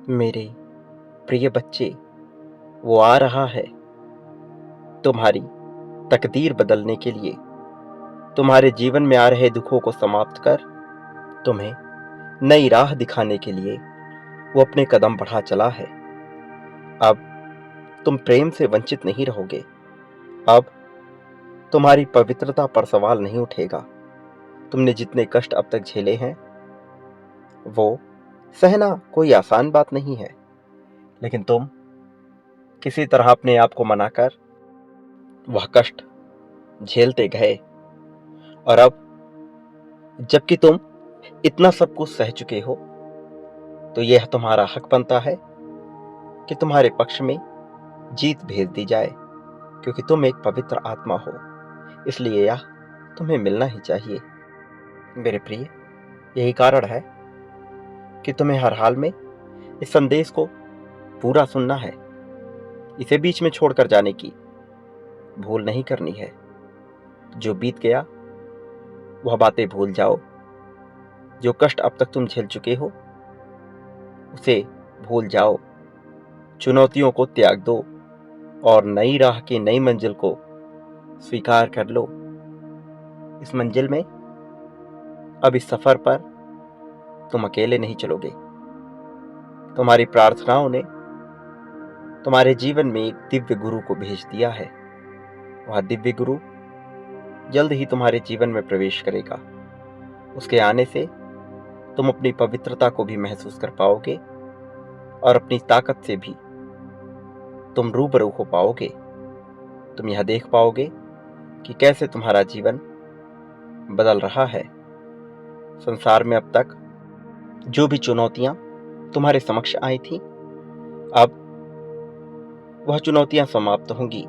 मेरे प्रिय बच्चे, वो आ रहा है तुम्हारी तकदीर बदलने के लिए। तुम्हारे जीवन में आ रहे दुखों को समाप्त कर तुम्हें नई राह दिखाने के लिए वो अपने कदम बढ़ा चला है। अब तुम प्रेम से वंचित नहीं रहोगे। अब तुम्हारी पवित्रता पर सवाल नहीं उठेगा। तुमने जितने कष्ट अब तक झेले हैं वो सहना कोई आसान बात नहीं है, लेकिन तुम किसी तरह अपने आप को मनाकर वह कष्ट झेलते गए। और अब जबकि तुम इतना सब कुछ सह चुके हो, तो यह तुम्हारा हक बनता है कि तुम्हारे पक्ष में जीत भेज दी जाए, क्योंकि तुम एक पवित्र आत्मा हो। इसलिए यह तुम्हें मिलना ही चाहिए। मेरे प्रिय, यही कारण है कि तुम्हें हर हाल में इस संदेश को पूरा सुनना है। इसे बीच में छोड़कर जाने की भूल नहीं करनी है। जो बीत गया वह बातें भूल जाओ। जो कष्ट अब तक तुम झेल चुके हो उसे भूल जाओ। चुनौतियों को त्याग दो और नई राह की नई मंजिल को स्वीकार कर लो। इस मंजिल में, अब इस सफर पर तुम अकेले नहीं चलोगे। तुम्हारी प्रार्थनाओं ने तुम्हारे जीवन में एक दिव्य गुरु को भेज दिया है। वह दिव्य गुरु जल्द ही तुम्हारे जीवन में प्रवेश करेगा। उसके आने से तुम अपनी पवित्रता को भी महसूस कर पाओगे और अपनी ताकत से भी तुम रूबरू हो पाओगे। तुम यह देख पाओगे कि कैसे तुम्हारा जीवन बदल रहा है। संसार में अब तक जो भी चुनौतियां तुम्हारे समक्ष आई थी, अब वह चुनौतियां समाप्त होंगी,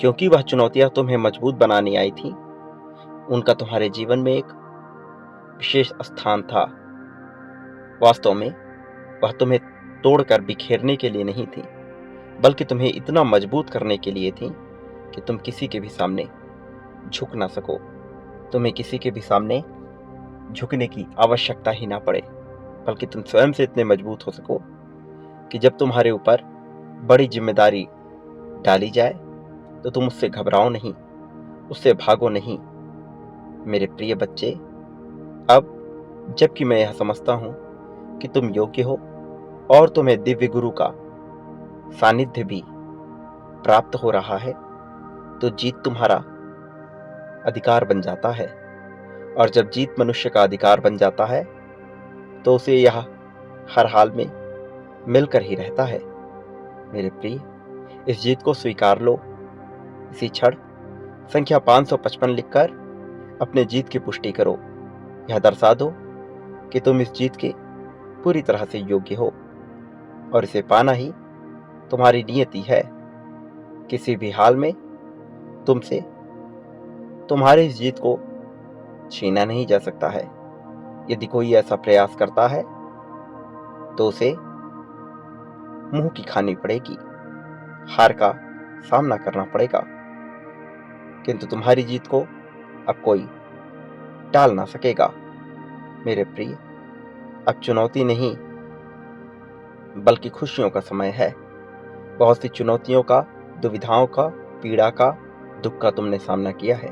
क्योंकि वह चुनौतियां तुम्हें मजबूत बनाने आई थी। उनका तुम्हारे जीवन में एक विशेष स्थान था। वास्तव में वह तुम्हें तोड़कर बिखेरने के लिए नहीं थी, बल्कि तुम्हें इतना मजबूत करने के लिए थी कि तुम किसी के भी सामने झुक ना सको। तुम्हें किसी के भी सामने झुकने की आवश्यकता ही ना पड़े, बल्कि तुम स्वयं से इतने मजबूत हो सको कि जब तुम्हारे ऊपर बड़ी जिम्मेदारी डाली जाए तो तुम उससे घबराओ नहीं, उससे भागो नहीं। मेरे प्रिय बच्चे, अब जबकि मैं यह समझता हूं कि तुम योग्य हो और तुम्हें दिव्य गुरु का सानिध्य भी प्राप्त हो रहा है, तो जीत तुम्हारा अधिकार बन जाता है। और जब जीत मनुष्य का अधिकार बन जाता है तो उसे यह हर हाल में मिलकर ही रहता है। मेरे प्रिय, इस जीत को स्वीकार लो। इसी क्षण संख्या 555 लिखकर अपने जीत की पुष्टि करो। यह दर्शा दो कि तुम इस जीत के पूरी तरह से योग्य हो और इसे पाना ही तुम्हारी नियति है। किसी भी हाल में तुमसे तुम्हारी इस जीत को छीना नहीं जा सकता है। यदि कोई ऐसा प्रयास करता है तो उसे मुंह की खानी पड़ेगी, हार का सामना करना पड़ेगा। किंतु तुम्हारी जीत को अब कोई टाल ना सकेगा। मेरे प्रिय, अब चुनौती नहीं बल्कि खुशियों का समय है। बहुत सी चुनौतियों का, दुविधाओं का, पीड़ा का, दुख का तुमने सामना किया है।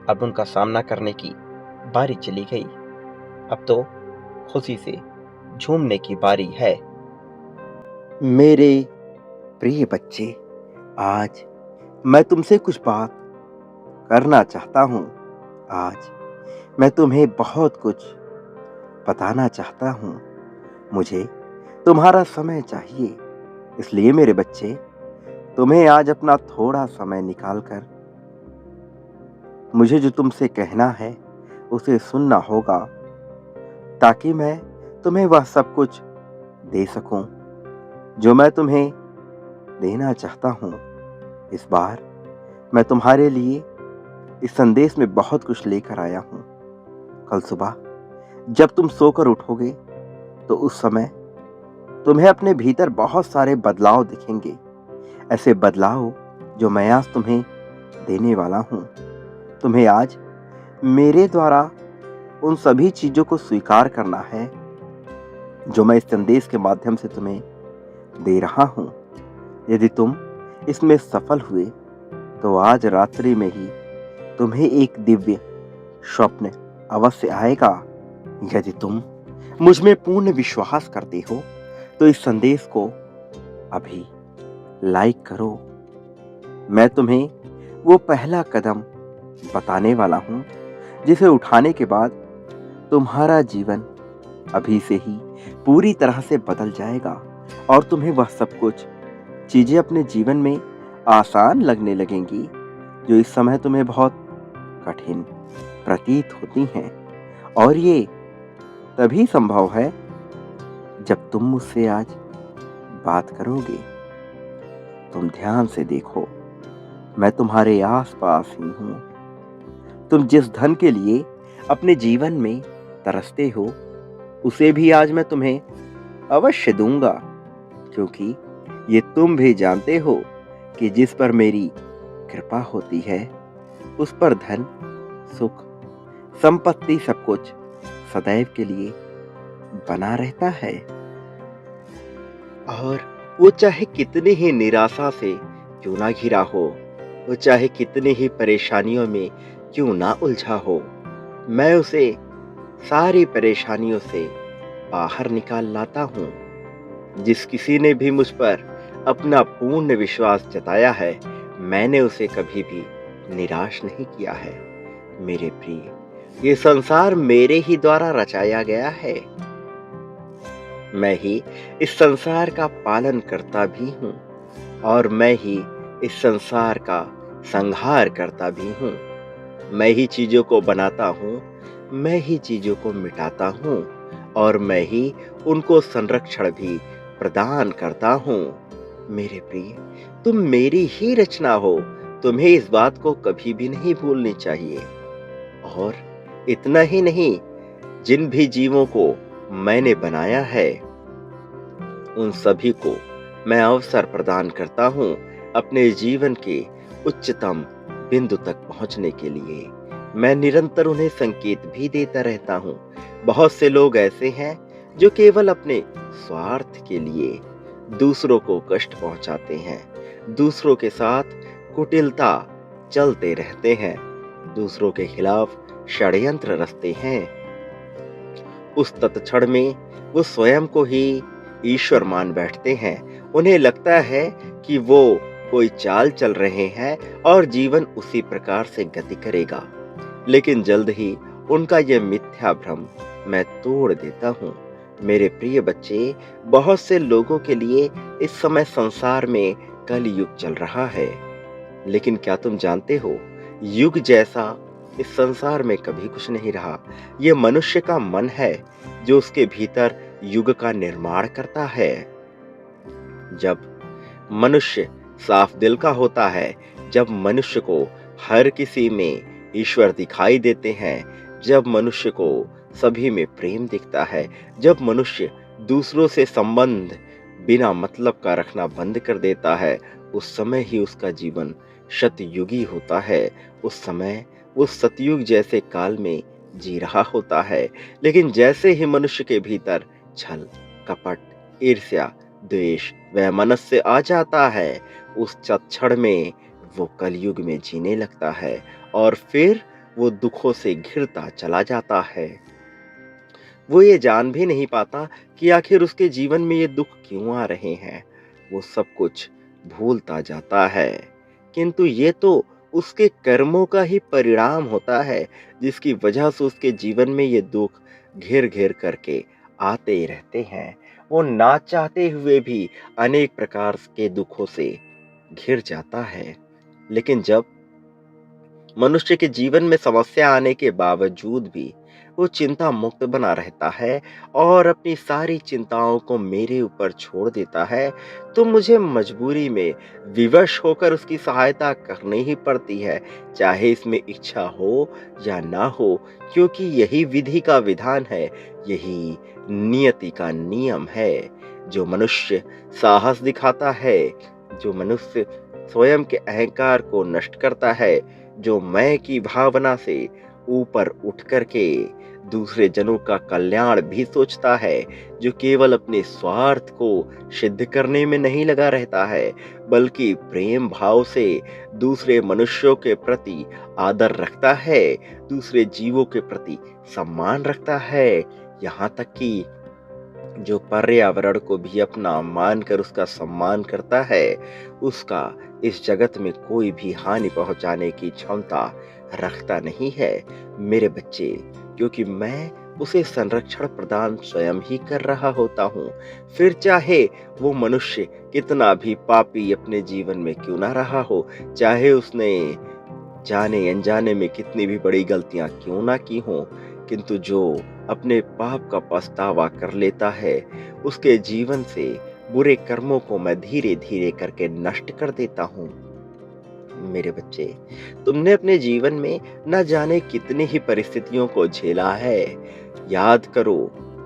अब उनका सामना करने की बारी चली गई। अब तो खुशी से झूमने की बारी है। मेरे प्रिय बच्चे, आज मैं तुमसे कुछ बात करना चाहता हूं। आज मैं तुम्हें बहुत कुछ बताना चाहता हूं। मुझे तुम्हारा समय चाहिए। इसलिए मेरे बच्चे, तुम्हें आज अपना थोड़ा समय निकालकर मुझे जो तुमसे कहना है उसे सुनना होगा, ताकि मैं तुम्हें वह सब कुछ दे सकूं जो मैं तुम्हें देना चाहता हूं। इस बार मैं तुम्हारे लिए इस संदेश में बहुत कुछ लेकर आया हूं। कल सुबह जब तुम सोकर उठोगे तो उस समय तुम्हें अपने भीतर बहुत सारे बदलाव दिखेंगे। ऐसे बदलाव जो मैं आज तुम्हें देने वाला हूं। तुम्हें आज मेरे द्वारा उन सभी चीजों को स्वीकार करना है जो मैं इस संदेश के माध्यम से तुम्हें दे रहा हूं, यदि तुम इसमें सफल हुए तो आज रात्रि में ही तुम्हें एक दिव्य स्वप्न अवश्य आएगा। यदि तुम मुझ में पूर्ण विश्वास करते हो तो इस संदेश को अभी लाइक करो। मैं तुम्हें वो पहला कदम बताने वाला हूं जिसे उठाने के बाद तुम्हारा जीवन अभी से ही पूरी तरह से बदल जाएगा और तुम्हें वह सब कुछ चीजें अपने जीवन में आसान लगने लगेंगी जो इस समय तुम्हें बहुत कठिन प्रतीत होती हैं। और ये तभी संभव है जब तुम मुझसे आज बात करोगे। तुम ध्यान से देखो, मैं तुम्हारे आसपास ही हूं। तुम जिस धन के लिए अपने जीवन में तरसते हो उसे भी आज मैं तुम्हें अवश्य दूंगा, क्योंकि ये तुम भी जानते हो कि जिस पर मेरी कृपा होती है उस पर धन, सुख, संपत्ति सब कुछ सदैव के लिए बना रहता है। और वो चाहे कितनी ही निराशा से क्यों ना घिरा हो, वो चाहे कितनी ही परेशानियों में क्यों ना उलझा हो, मैं उसे सारी परेशानियों से बाहर निकाल लाता हूँ। जिस किसी ने भी मुझ पर अपना पूर्ण विश्वास जताया है, मैंने उसे कभी भी निराश नहीं किया है। मेरे प्रिय, ये संसार मेरे ही द्वारा रचाया गया है। मैं ही इस संसार का पालन करता भी हूँ और मैं ही इस संसार का संहार करता भी हूँ। मैं ही चीजों को बनाता हूँ, मैं ही चीजों को मिटाता हूँ और मैं ही उनको संरक्षण भी प्रदान करता हूँ। मेरे प्रिय, तुम मेरी ही रचना हो, तुम्हें इस बात को कभी भी नहीं भूलनी चाहिए। और इतना ही नहीं, जिन भी जीवों को मैंने बनाया है उन सभी को मैं अवसर प्रदान करता हूँ अपने जीवन के उच्चतम बिंदु तक पहुंचने के लिए। मैं निरंतर उन्हें संकेत भी देता रहता हूँ। बहुत से लोग ऐसे हैं जो केवल अपने स्वार्थ के लिए दूसरों को कष्ट पहुंचाते हैं, दूसरों के साथ कुटिलता चलते रहते हैं, दूसरों के खिलाफ षड्यंत्र रचते हैं। उस तत्क्षण में वो स्वयं को ही ईश्वर मान बैठते हैं। उन्हें लगता है कि वो कोई चाल चल रहे हैं और जीवन उसी प्रकार से गति करेगा, लेकिन जल्द ही उनका यह मिथ्या भ्रम मैं तोड़ देता हूँ। मेरे प्रिय बच्चे, बहुत से लोगों के लिए इस समय संसार में कलयुग चल रहा है, लेकिन क्या तुम जानते हो, युग जैसा इस संसार में कभी कुछ नहीं रहा। ये मनुष्य का मन है जो उसके भीतर युग का निर्माण करता है। जब मनुष्य साफ दिल का होता है, जब मनुष्य को हर किसी में ईश्वर दिखाई देते हैं, जब मनुष्य को सभी में प्रेम दिखता है, जब मनुष्य दूसरों से संबंध बिना मतलब का रखना बंद कर देता है, उस समय ही उसका जीवन शतयुगी होता है। उस समय वो सतयुग जैसे काल में जी रहा होता है। लेकिन जैसे ही मनुष्य के भीतर छल, कपट, ईर्ष्या, द्वेष व मनस्य आ जाता है, उस क्षण में वो कलयुग में जीने लगता है और फिर वो दुखों से घिरता चला जाता है। वो ये जान भी नहीं पाता कि आखिर उसके जीवन में ये दुख क्यों आ रहे हैं। वो सब कुछ भूलता जाता है, किंतु ये तो उसके कर्मों का ही परिणाम होता है, जिसकी वजह से उसके जीवन में ये दुख घेर घेर करके आते ही रहते हैं। वो ना चाहते हुए भी अनेक प्रकार के दुखों से घिर जाता है। लेकिन जब मनुष्य के जीवन में समस्या आने के बावजूद भी वो चिंता मुक्त बना रहता है और अपनी सारी चिंताओं को मेरे ऊपर छोड़ देता है, तो मुझे मजबूरी में विवश होकर उसकी सहायता करनी ही पड़ती है, चाहे इसमें इच्छा हो या ना हो, क्योंकि यही विधि का विधान है, यही नियति का नियम है। जो मनुष्य साहस दिखाता है, जो मनुष्य स्वयं के अहंकार को नष्ट करता है, जो मैं की भावना से ऊपर उठ करके दूसरे जनों का कल्याण भी सोचता है, जो केवल अपने स्वार्थ को सिद्ध करने में नहीं लगा रहता है, बल्कि प्रेम भाव से दूसरे मनुष्यों के प्रति आदर रखता है, दूसरे जीवों के प्रति सम्मान रखता है, यहाँ तक कि जो पर्यावरण को भी अपना मानकर उसका सम्मान करता है, उसका इस जगत में कोई भी हानि पहुंचाने की क्षमता रखता नहीं है मेरे बच्चे, क्योंकि मैं उसे संरक्षण प्रदान स्वयं ही कर रहा होता हूँ। फिर चाहे वो मनुष्य कितना भी पापी अपने जीवन में क्यों ना रहा हो, चाहे उसने जाने अनजाने में कितनी भी बड़ी गलतियां क्यों ना की हों, किंतु जो अपने पाप का पछतावा कर लेता है, उसके जीवन से बुरे कर्मों को मैं धीरे धीरे करके नष्ट कर देता हूँ। मेरे बच्चे, तुमने अपने जीवन में न जाने कितनी ही परिस्थितियों को झेला है। याद करो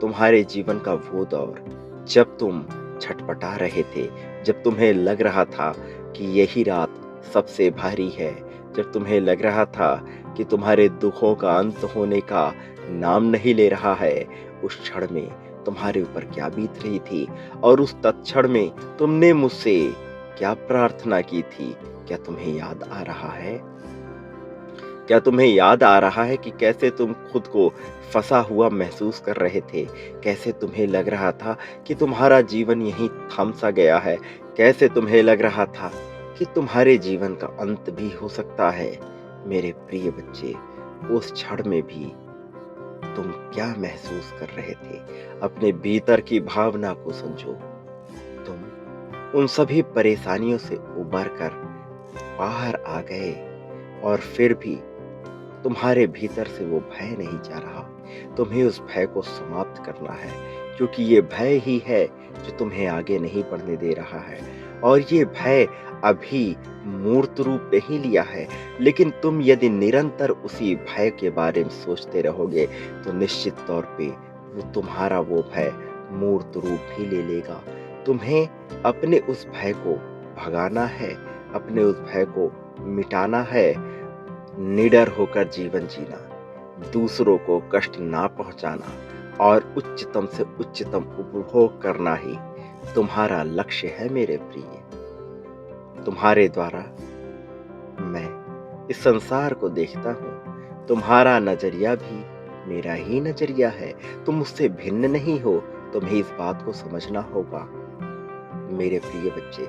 तुम्हारे जीवन का वो दौर जब तुम छटपटा रहे थे, जब तुम्हें लग रहा था कि यही रात सबसे भारी है, जब तुम्हें लग रहा था कि तुम्हारे दुखों का अंत होने का नाम नहीं ले रहा है। उस क्षण में तुम्हारे ऊपर क्या बीत रही थी और उस तत्क्षण में तुमने मुझसे क्या प्रार्थना की थी? क्या तुम्हें याद आ रहा है? क्या तुम्हें याद आ रहा है कि कैसे तुम खुद को फंसा हुआ महसूस कर रहे थे? कैसे तुम्हें लग रहा था कि तुम्हारा जीवन यहीं थम सा गया है? कैसे तुम्हें लग रहा था कि तुम्हारे जीवन का अंत भी हो सकता है? मेरे प्रिय बच्चे, उस क्षण में भी तुम क्या महसूस कर रहे थे? अपने भीतर की भावना को समझो। तुम उन सभी परेशानियों से उबर कर बाहर आ गए और फिर भी तुम्हारे भीतर से वो भय नहीं जा रहा। तुम्हें उस भय को समाप्त करना है, क्योंकि ये भय ही है जो तुम्हें आगे नहीं बढ़ने दे रहा है। और ये भय अभी मूर्त रूप नहीं लिया है, लेकिन तुम यदि निरंतर उसी भय के बारे में सोचते रहोगे तो निश्चित तौर पे वो तुम्हारा वो भय मूर्त रूप भी ले लेगा। तुम्हें अपने उस भय को भगाना है, अपने उस भय को मिटाना है, निडर होकर जीवन जीना, दूसरों को कष्ट ना पहुंचाना और उच्चतम से उच्चतम उपभोग करना ही तुम्हारा लक्ष्य है मेरे प्रिय। तुम्हारे द्वारा मैं इस संसार को देखता हूँ, तुम्हारा नजरिया भी मेरा ही नजरिया है, तुम मुझसे भिन्न नहीं हो। तुम्हें इस बात को समझना होगा मेरे प्रिय बच्चे।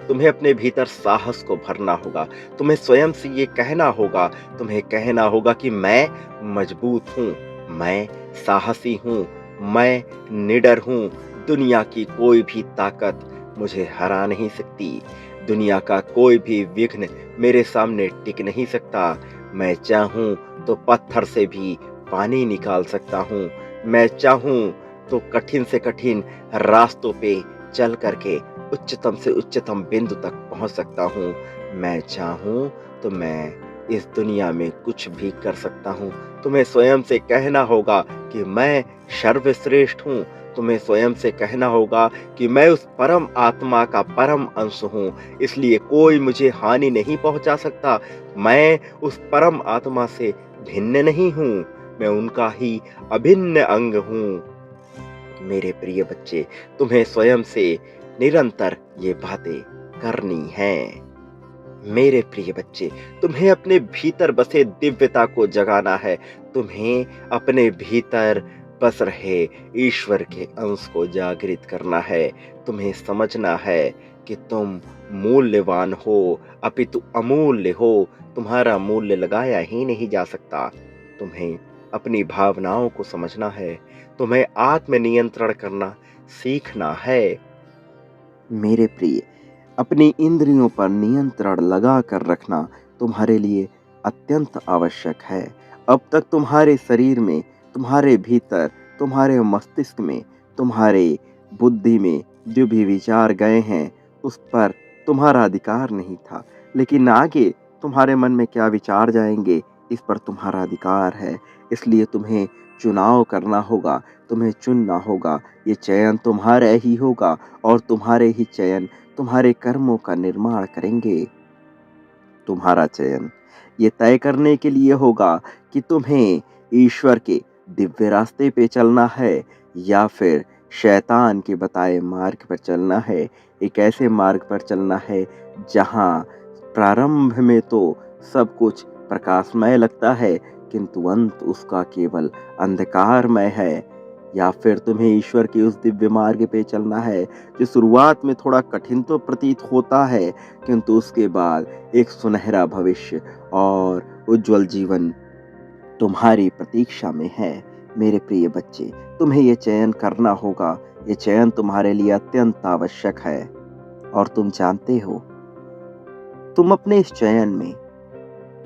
तुम्हें अपने भीतर साहस को भरना होगा, तुम्हें स्वयं से ये कहना होगा, तुम्हें कहना होगा कि मैं मजबूत हूँ, मैं साहसी हूँ, मैं निडर हूँ। दुनिया की कोई भी ताकत मुझे हरा नहीं सकती, दुनिया का कोई भी विघ्न मेरे सामने टिक नहीं सकता। मैं चाहूँ तो पत्थर से भी पानी निकाल सकता हूँ, मैं चाहूँ तो कठिन से कठिन रास्तों पे चल करके उच्चतम से उच्चतम बिंदु तक पहुंच सकता हूँ। मैं चाहूँ तो मैं इस दुनिया में कुछ भी कर सकता हूँ। तुम्हें स्वयं से कहना होगा कि मैं सर्वश्रेष्ठ हूँ, तुम्हें स्वयं से कहना होगा कि मैं उस परम आत्मा का परम अंश हूँ, इसलिए कोई मुझे हानि नहीं पहुंचा सकता। मैं उस परम आत्मा से भिन्न नहीं हूँ, मैं उनका ही अभिन्न अंग हूँ। मेरे प्रिय बच्चे, तुम्हें स्वयं से निरंतर ये बातें करनी हैं। मेरे प्रिय बच्चे, तुम्हें अपने भीतर बसे दिव्यता को जगाना है, तुम्हें अपने भीतर बस रहे ईश्वर के अंश को जागृत करना है। तुम्हें समझना है कि तुम मूल्यवान हो, अपितु अमूल्य हो, तुम्हारा मूल्य लगाया ही नहीं जा सकता। तुम्हें अपनी भावनाओं को समझना है, तुम्हें आत्म नियंत्रण करना सीखना है। मेरे प्रिय, अपनी इंद्रियों पर नियंत्रण लगा कर रखना तुम्हारे लिए अत्यंत आवश्यक है। अब तक तुम्हारे शरीर में, तुम्हारे भीतर, तुम्हारे मस्तिष्क में, तुम्हारे बुद्धि में जो भी विचार गए हैं, उस पर तुम्हारा अधिकार नहीं था, लेकिन आगे तुम्हारे मन में क्या विचार जाएंगे, इस पर तुम्हारा अधिकार है। इसलिए तुम्हें चुनाव करना होगा, तुम्हें चुनना होगा। ये चयन तुम्हारा ही होगा और तुम्हारे ही चयन तुम्हारे कर्मों का निर्माण करेंगे। तुम्हारा चयन ये तय करने के लिए होगा कि तुम्हें ईश्वर के दिव्य रास्ते पे चलना है या फिर शैतान के बताए मार्ग पर चलना है। एक ऐसे मार्ग पर चलना है जहाँ प्रारंभ में तो सब कुछ प्रकाशमय लगता है, किंतु अंत उसका केवल अंधकारमय है। या फिर तुम्हें ईश्वर के उस दिव्य मार्ग पे चलना है जो शुरुआत में थोड़ा कठिन तो प्रतीत होता है, किंतु उसके बाद एक सुनहरा भविष्य और उज्जवल जीवन तुम्हारी प्रतीक्षा में है। मेरे प्रिय बच्चे, तुम्हें ये चयन करना होगा। ये चयन तुम्हारे लिए अत्यंत आवश्यक है। और तुम जानते हो, तुम अपने इस चयन में,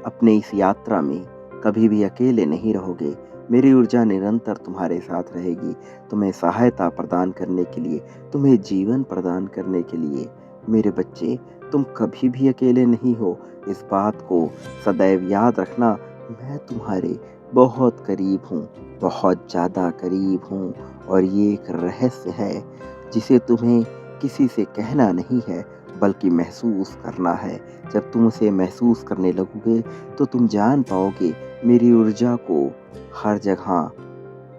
अपने इस यात्रा में कभी भी अकेले नहीं रहोगे। मेरी ऊर्जा निरंतर तुम्हारे साथ रहेगी, तुम्हें सहायता प्रदान करने के लिए, तुम्हें जीवन प्रदान करने के लिए। मेरे बच्चे, तुम कभी भी अकेले नहीं हो। इस बात को सदैव याद रखना। मैं तुम्हारे बहुत करीब हूँ, बहुत ज़्यादा करीब हूँ। और ये एक रहस्य है जिसे तुम्हें किसी से कहना नहीं है, बल्कि महसूस करना है। जब तुम उसे महसूस करने लगोगे तो तुम जान पाओगे, मेरी ऊर्जा को हर जगह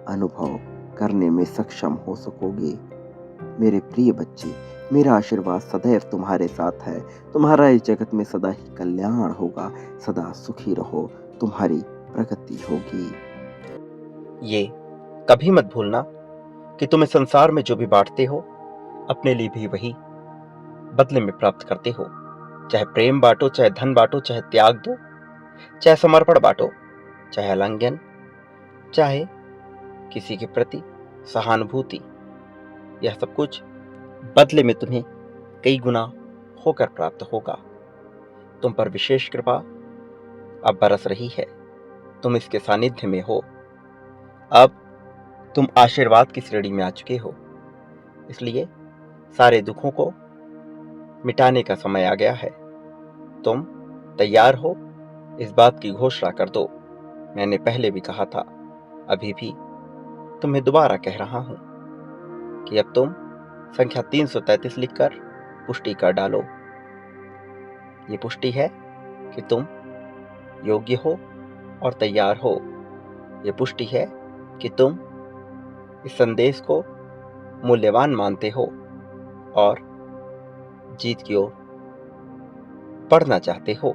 अनुभव करने में सक्षम हो सकोगे। मेरे प्रिय बच्चे, मेरा आशीर्वाद सदैव तुम्हारे साथ है। तुम्हारा इस जगत में सदा ही कल्याण होगा। सदा सुखी रहो, तुम्हारी प्रगति होगी। ये कभी मत भूलना कि तुम इस संसार में जो भी बांटते हो, अपने लिए भी वही बदले में प्राप्त करते हो। चाहे प्रेम बांटो, चाहे धन बांटो, चाहे त्याग दो, चाहे समर्पण बांटो, चाहे आलिंगन, चाहे किसी के प्रति सहानुभूति, यह सब कुछ बदले में तुम्हें कई गुना होकर प्राप्त होगा। तुम पर विशेष कृपा अब बरस रही है। तुम इसके सानिध्य में हो। अब तुम आशीर्वाद की श्रेणी में आ चुके हो। इसलिए सारे दुखों को मिटाने का समय आ गया है। तुम तैयार हो? इस बात की घोषणा कर दो। मैंने पहले भी कहा था, अभी भी तुम्हें दोबारा कह रहा हूं कि अब तुम संख्या 333 लिखकर पुष्टि कर डालो। ये पुष्टि है कि तुम योग्य हो और तैयार हो। ये पुष्टि है कि तुम इस संदेश को मूल्यवान मानते हो और जीत की ओर बढ़ना चाहते हो।